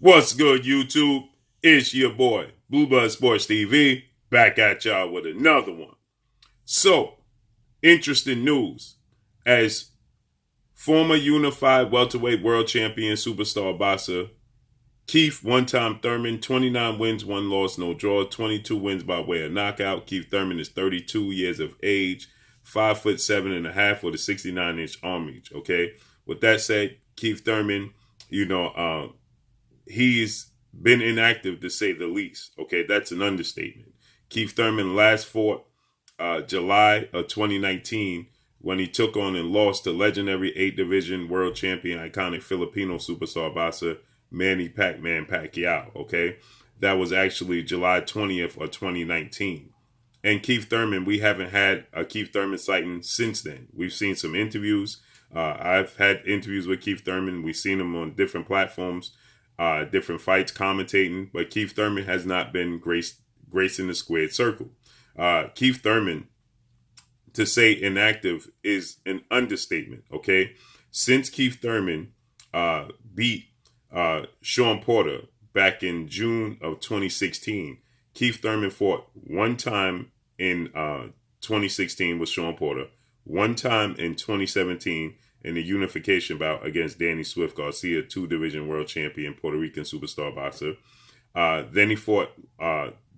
What's good, YouTube? It's your boy, Blueblood Sports TV, back at y'all with another one. So, interesting news. As former unified welterweight world champion superstar boxer Keith one-time Thurman, 29 wins, 1 loss, no draw, 22 wins by way of knockout. Keith Thurman is 32 years of age, 5'7.5" with a 69-inch arm reach, okay? With that said, Keith Thurman, he's been inactive to say the least, okay? That's an understatement. Keith Thurman last fought July of 2019 when he took on and lost to legendary 8-division world champion, iconic Filipino superstar boxer, Manny Pac-Man Pacquiao, okay? That was actually July 20th of 2019. And Keith Thurman, we haven't had a Keith Thurman sighting since then. We've seen some interviews. I've had interviews with Keith Thurman. We've seen him on different platforms, different fights, commentating. But Keith Thurman has not been gracing the squared circle. Keith Thurman, to say inactive is an understatement, okay? Since Keith Thurman beat Shawn Porter back in June of 2016. Keith Thurman fought one time in 2016 with Shawn Porter, one time in 2017 in the unification bout against Danny Swift Garcia, 2-division world champion, Puerto Rican superstar boxer. Then he fought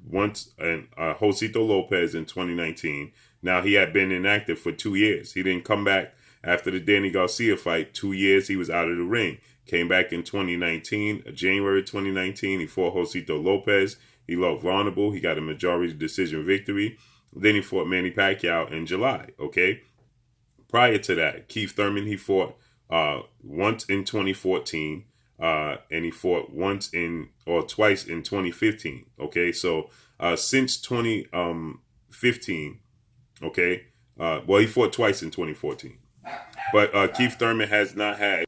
once in Josito Lopez in 2019. Now, he had been inactive for 2 years. He didn't come back after the Danny Garcia fight. 2 years he was out of the ring. Came back in 2019, January 2019. He fought Josito Lopez. He looked vulnerable. He got a majority decision victory. Then he fought Manny Pacquiao in July, okay? Prior to that, Keith Thurman, he fought once in 2014, and he fought twice in 2015, okay? So since 2015, okay? He fought twice in 2014. But Keith Thurman has not had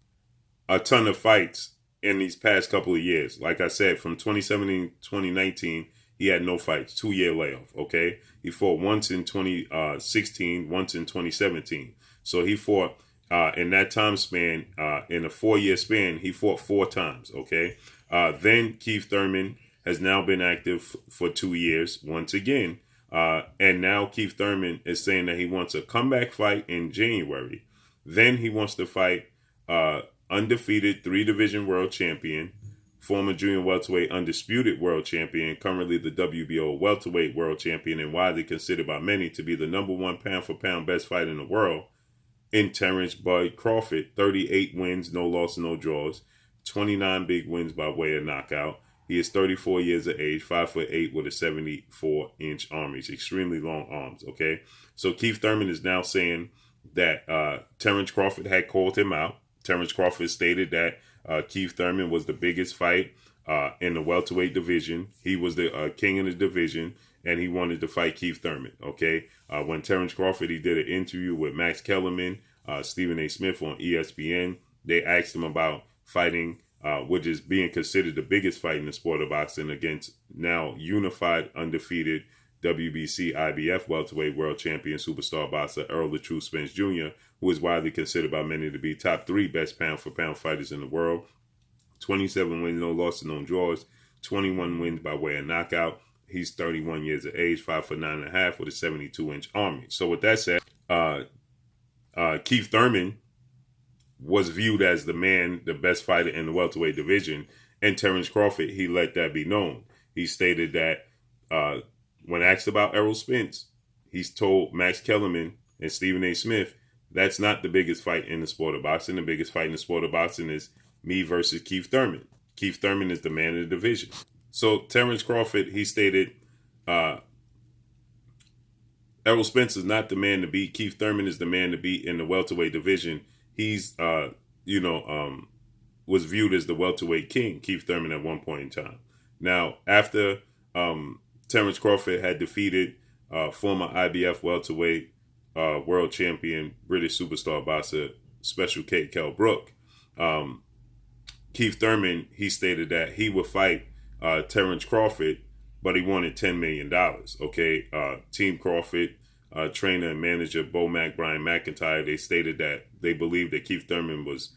a ton of fights in these past couple of years. Like I said, from 2017 to 2019, he had no fights, 2-year layoff, okay? He fought once in 2016, once in 2017. So he fought in that time span, in a 4-year span, he fought 4 times, okay? Then Keith Thurman has now been active for 2 years once again. And now Keith Thurman is saying that he wants a comeback fight in January. Then he wants to fight undefeated 3-division world champion, former junior welterweight undisputed world champion, currently the WBO welterweight world champion, and widely considered by many to be the #1 pound-for-pound best fighter in the world, in Terence Crawford. 38 wins, no loss, no draws, 29 big wins by way of knockout. He is 34 years of age, 5'8" with a 74-inch arm reach, extremely long arms, okay? So Keith Thurman is now saying that Terence Crawford had called him out. Terence Crawford stated that Keith Thurman was the biggest fight in the welterweight division. He was the king of the division, and he wanted to fight Keith Thurman, okay? When Terence Crawford, he did an interview with Max Kellerman, Stephen A. Smith on ESPN. They asked him about fighting, which is being considered the biggest fight in the sport of boxing, against now unified, undefeated WBC IBF welterweight world champion superstar boxer Earl the True Spence Jr., who is widely considered by many to be top 3 best pound-for-pound fighters in the world. 27 wins, no losses, no draws, 21 wins by way of knockout. He's 31 years of age, 5'9.5" with a 72-inch arm reach. So with that said, Keith Thurman was viewed as the best fighter in the welterweight division, and Terence Crawford, he let that be known. He stated that when asked about Errol Spence, he's told Max Kellerman and Stephen A. Smith, that's not the biggest fight in the sport of boxing. The biggest fight in the sport of boxing is me versus Keith Thurman. Keith Thurman is the man of the division. So Terence Crawford, he stated, Errol Spence is not the man to beat. Keith Thurman is the man to beat in the welterweight division. He's, was viewed as the welterweight king, Keith Thurman, at one point in time. Now, after Terence Crawford had defeated former IBF welterweight world champion, British superstar boxer, Special K. Kell Brook, Keith Thurman, he stated that he would fight Terence Crawford, but he wanted $10 million, okay? Team Crawford, trainer and manager Brian McIntyre, they stated that they believed that Keith Thurman was,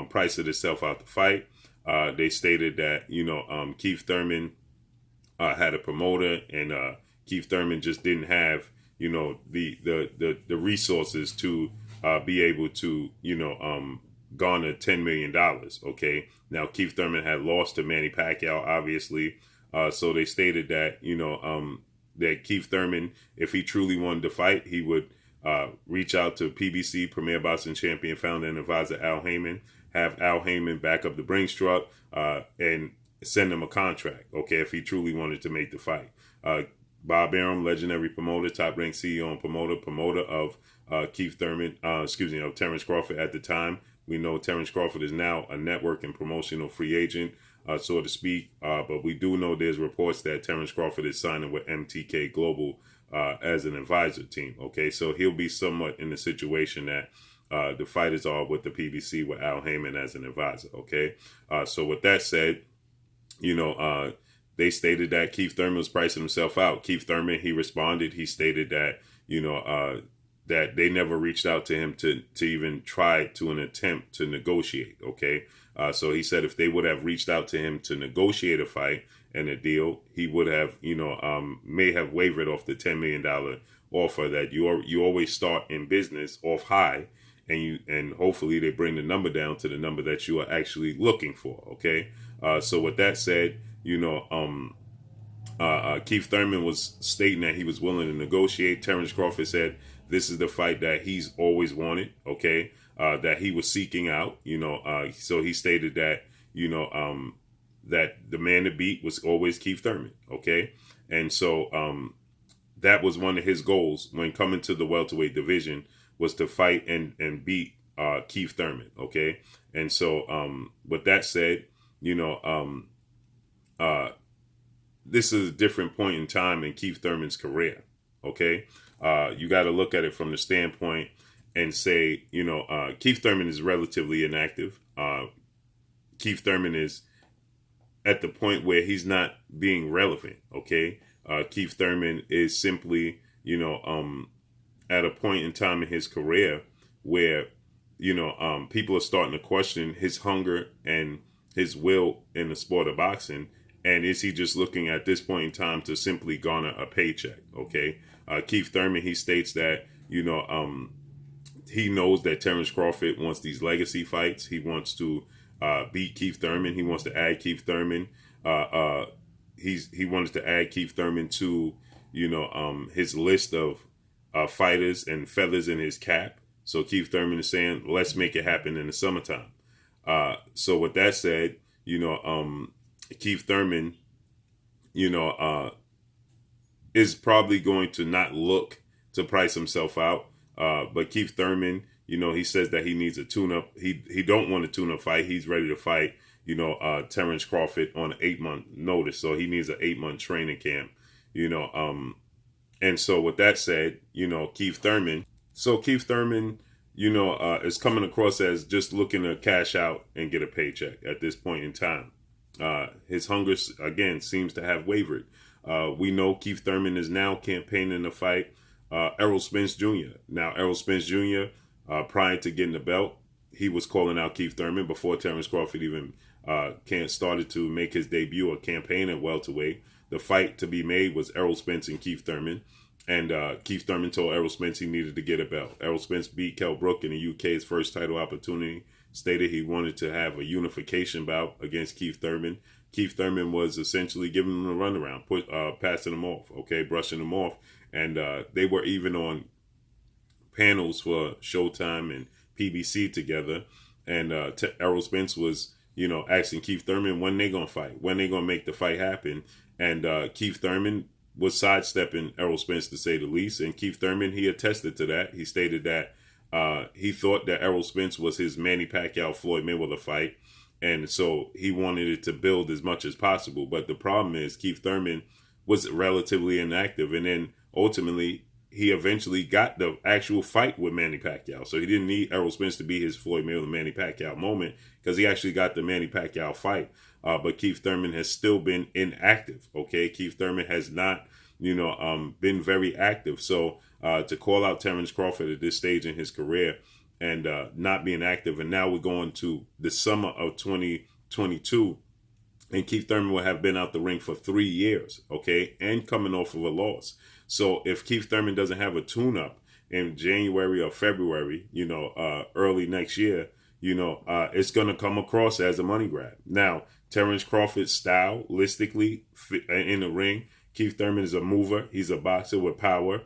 priced himself out the fight. They stated that, Keith Thurman had a promoter, and Keith Thurman just didn't have, the resources to be able to, garner $10 million. Okay. Now, Keith Thurman had lost to Manny Pacquiao, obviously. So they stated that, that Keith Thurman, if he truly wanted to fight, he would reach out to PBC, Premier Boxing Champion, founder and advisor Al Heyman, have Al Heyman back up the Brinks truck, and send him a contract, okay, if he truly wanted to make the fight. Bob Arum, legendary promoter, top-ranked CEO and promoter of Keith Thurman, of Terence Crawford at the time. We know Terence Crawford is now a network and promotional free agent, so to speak, but we do know there's reports that Terence Crawford is signing with MTK Global as an advisor team, okay? So he'll be somewhat in the situation that the fighters are with the PBC with Al Heyman as an advisor, okay? So with that said, they stated that Keith Thurman was pricing himself out. Keith Thurman, he responded. He stated that, that they never reached out to him to even try to an attempt to negotiate. Okay. So he said if they would have reached out to him to negotiate a fight and a deal, he would have, may have wavered off the $10 million offer that you always start in business off high, and hopefully they bring the number down to the number that you are actually looking for. Okay. So with that said, Keith Thurman was stating that he was willing to negotiate. Terence Crawford said this is the fight that he's always wanted, okay, that he was seeking out, so he stated that, that the man to beat was always Keith Thurman, okay, and so that was one of his goals when coming to the welterweight division, was to fight and beat Keith Thurman, okay, and so with that said, this is a different point in time in Keith Thurman's career, okay? You got to look at it from the standpoint and say, Keith Thurman is relatively inactive. Keith Thurman is at the point where he's not being relevant, okay? Keith Thurman is simply, at a point in time in his career where, people are starting to question his hunger and his will in the sport of boxing. And is he just looking at this point in time to simply garner a paycheck? Okay. Keith Thurman, he states that, he knows that Terence Crawford wants these legacy fights. He wants to beat Keith Thurman. He wants to add Keith Thurman. He wanted to add Keith Thurman to, his list of fighters and feathers in his cap. So Keith Thurman is saying, let's make it happen in the summertime. So with that said, Keith Thurman, is probably going to not look to price himself out. But Keith Thurman, he says that he needs a tune-up. He don't want a tune-up fight. He's ready to fight, Terence Crawford on an 8-month notice. So he needs an 8-month training camp, and so with that said, Keith Thurman, is coming across as just looking to cash out and get a paycheck at this point in time. His hunger, again, seems to have wavered. We know Keith Thurman is now campaigning to fight Errol Spence Jr. Now, Errol Spence Jr., prior to getting the belt, he was calling out Keith Thurman before Terence Crawford even started to make his debut or campaign at welterweight. The fight to be made was Errol Spence and Keith Thurman. And Keith Thurman told Errol Spence he needed to get a belt. Errol Spence beat Kell Brook in the UK's first title opportunity, stated he wanted to have a unification bout against Keith Thurman. Keith Thurman was essentially giving him a runaround, passing him off, okay, brushing him off. And they were even on panels for Showtime and PBC together. And Errol Spence was, asking Keith Thurman when they going to fight, when they going to make the fight happen. And Keith Thurman was sidestepping Errol Spence, to say the least. And Keith Thurman, he attested to that. He stated that he thought that Errol Spence was his Manny Pacquiao-Floyd Mayweather fight. And so he wanted it to build as much as possible. But the problem is Keith Thurman was relatively inactive. And then ultimately, he eventually got the actual fight with Manny Pacquiao. So he didn't need Errol Spence to be his Floyd Mayweather Manny Pacquiao moment, because he actually got the Manny Pacquiao fight. But Keith Thurman has still been inactive. Okay, Keith Thurman has not, been very active. So to call out Terence Crawford at this stage in his career and not being active, and now we're going to the summer of 2020 2022, and Keith Thurman will have been out the ring for 3 years, okay, and coming off of a loss. So if Keith Thurman doesn't have a tune-up in January or February, early next year, it's going to come across as a money grab. Now, Terence Crawford's stylistically in the ring, Keith Thurman is a mover. He's a boxer with power.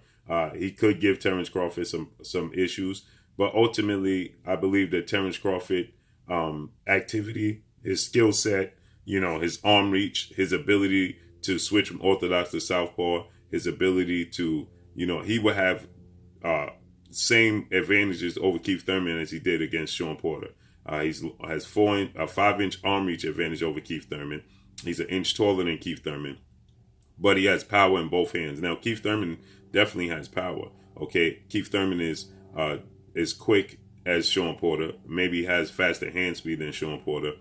He could give Terence Crawford some issues, but ultimately, I believe that Terence Crawford activity, his skill set, his arm reach, his ability to switch from orthodox to southpaw, his ability to, he will have same advantages over Keith Thurman as he did against Shawn Porter. He has a 5-inch arm reach advantage over Keith Thurman. He's an inch taller than Keith Thurman, but he has power in both hands. Now, Keith Thurman definitely has power. Okay, Keith Thurman is quick as Shawn Porter. Maybe has faster hand speed than Shawn Porter.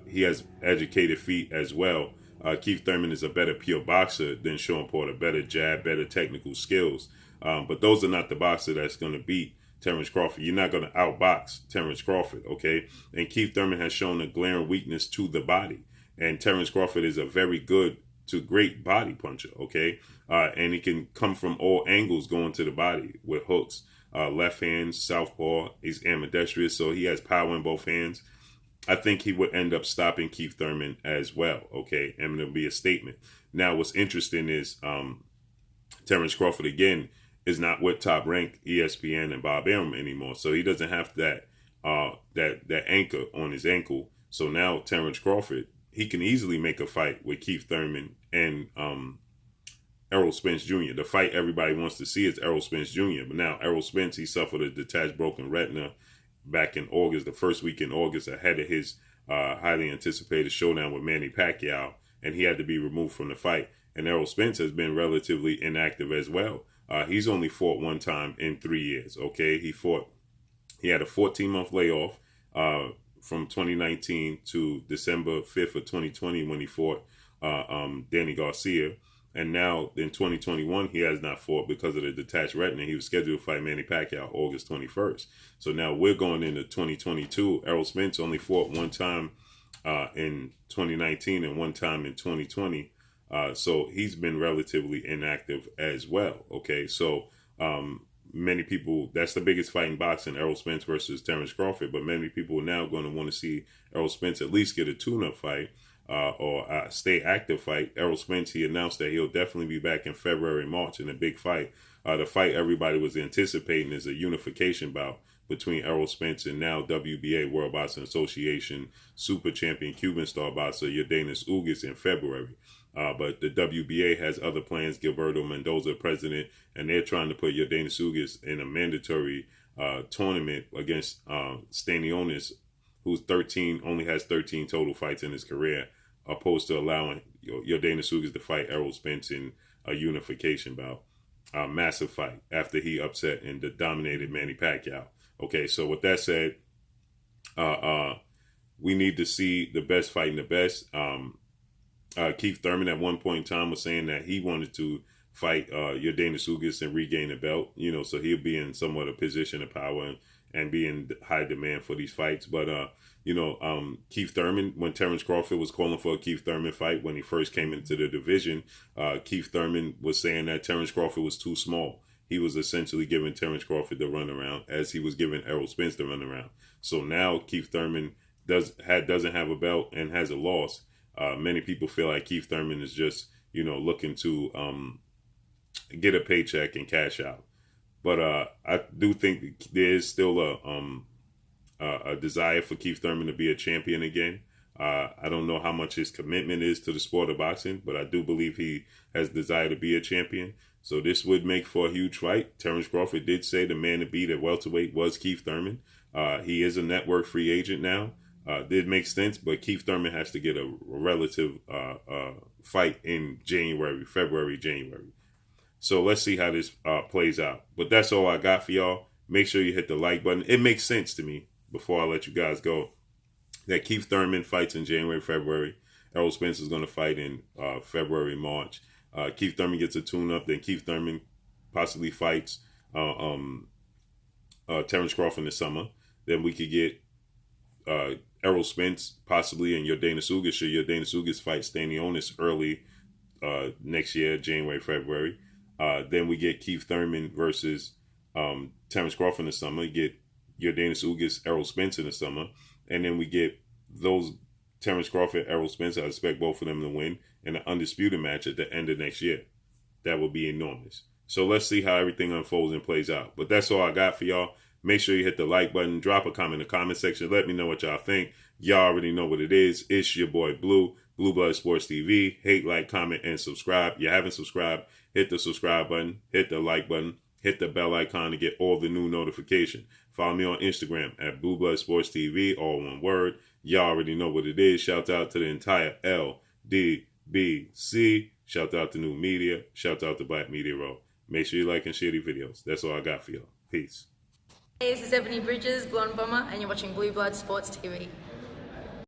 He has educated feet as well. Keith Thurman is a better pure boxer than Shawn Porter. Better jab, better technical skills. But those are not the boxer that's going to beat Terence Crawford. You're not going to outbox Terence Crawford, okay? And Keith Thurman has shown a glaring weakness to the body. And Terence Crawford is a very good to great body puncher, okay? And he can come from all angles going to the body with hooks. Left hand, southpaw. He's ambidextrous, so he has power in both hands. I think he would end up stopping Keith Thurman as well, okay? And it'll be a statement. Now, what's interesting is Terence Crawford, again, is not with Top Rank, ESPN, and Bob Arum anymore. So he doesn't have that anchor on his ankle. So now Terence Crawford, he can easily make a fight with Keith Thurman and Errol Spence Jr. The fight everybody wants to see is Errol Spence Jr. But now Errol Spence, he suffered a detached broken retina back in August, the first week in August, ahead of his highly anticipated showdown with Manny Pacquiao, and he had to be removed from the fight. And Errol Spence has been relatively inactive as well. He's only fought one time in 3 years, okay? He had a 14-month layoff from 2019 to December 5th of 2020 when he fought Danny Garcia. And now in 2021, he has not fought because of the detached retina. He was scheduled to fight Manny Pacquiao August 21st. So now we're going into 2022. Errol Spence only fought one time in 2019 and one time in 2020. So he's been relatively inactive as well. Okay, so many people, that's the biggest fight in boxing, Errol Spence versus Terence Crawford. But many people are now going to want to see Errol Spence at least get a tune-up fight. Or a stay active fight. Errol Spence, he announced that he'll definitely be back in February, March in a big fight. The fight everybody was anticipating is a unification bout between Errol Spence and now WBA, World Boxing Association, super champion Cuban star boxer Yordenis Ugas in February. But the WBA has other plans. Gilberto Mendoza, president, and they're trying to put Yordenis Ugas in a mandatory tournament against Stanionis, who's only has 13 total fights in his career, opposed to allowing Yordenis Ugas to fight Errol Spence in a unification bout. A massive fight after he upset and dominated Manny Pacquiao. Okay, so with that said, we need to see the best fighting the best. Keith Thurman at one point in time was saying that he wanted to fight Yordenis Ugas and regain the belt, so he'll be in somewhat a position of power and be in high demand for these fights. But, Keith Thurman, when Terence Crawford was calling for a Keith Thurman fight when he first came into the division, Keith Thurman was saying that Terence Crawford was too small. He was essentially giving Terence Crawford the runaround as he was giving Errol Spence the runaround. So now Keith Thurman doesn't have a belt and has a loss. Many people feel like Keith Thurman is just, looking to get a paycheck and cash out. But I do think there is still a desire for Keith Thurman to be a champion again. I don't know how much his commitment is to the sport of boxing, but I do believe he has desire to be a champion. So this would make for a huge fight. Terence Crawford did say the man to beat at welterweight was Keith Thurman. He is a network free agent now. It makes sense, but Keith Thurman has to get a relative fight in February, January. So let's see how this plays out. But that's all I got for y'all. Make sure you hit the like button. It makes sense to me, before I let you guys go, that Keith Thurman fights in January, February. Errol Spence is going to fight in February, March. Keith Thurman gets a tune-up. Then Keith Thurman possibly fights Terence Crawford in the summer. Then we could get Errol Spence possibly and Yordenis Ugas. Should Yordenis Ugas fight Stanionis early next year, January, February. Then we get Keith Thurman versus Terence Crawford in the summer. You get Yordenis Ugas, Errol Spence in the summer. And then we get those Terence Crawford, Errol Spence. I expect both of them to win in an undisputed match at the end of next year. That would be enormous. So let's see how everything unfolds and plays out. But that's all I got for y'all. Make sure you hit the like button. Drop a comment in the comment section. Let me know what y'all think. Y'all already know what it is. It's your boy Blue, Blue Blood Sports TV. Hate, like, comment, and subscribe. If you haven't subscribed, hit the subscribe button. Hit the like button. Hit the bell icon to get all the new notifications. Follow me on Instagram at Blue Blood Sports TV, all one word. Y'all already know what it is. Shout out to the entire LDBC. Shout out to New Media. Shout out to Black Media Row. Make sure you like and share these videos. That's all I got for y'all. Peace. Hey, this is Ebony Bridges, Blonde Bomber, and you're watching Blue Blood Sports TV.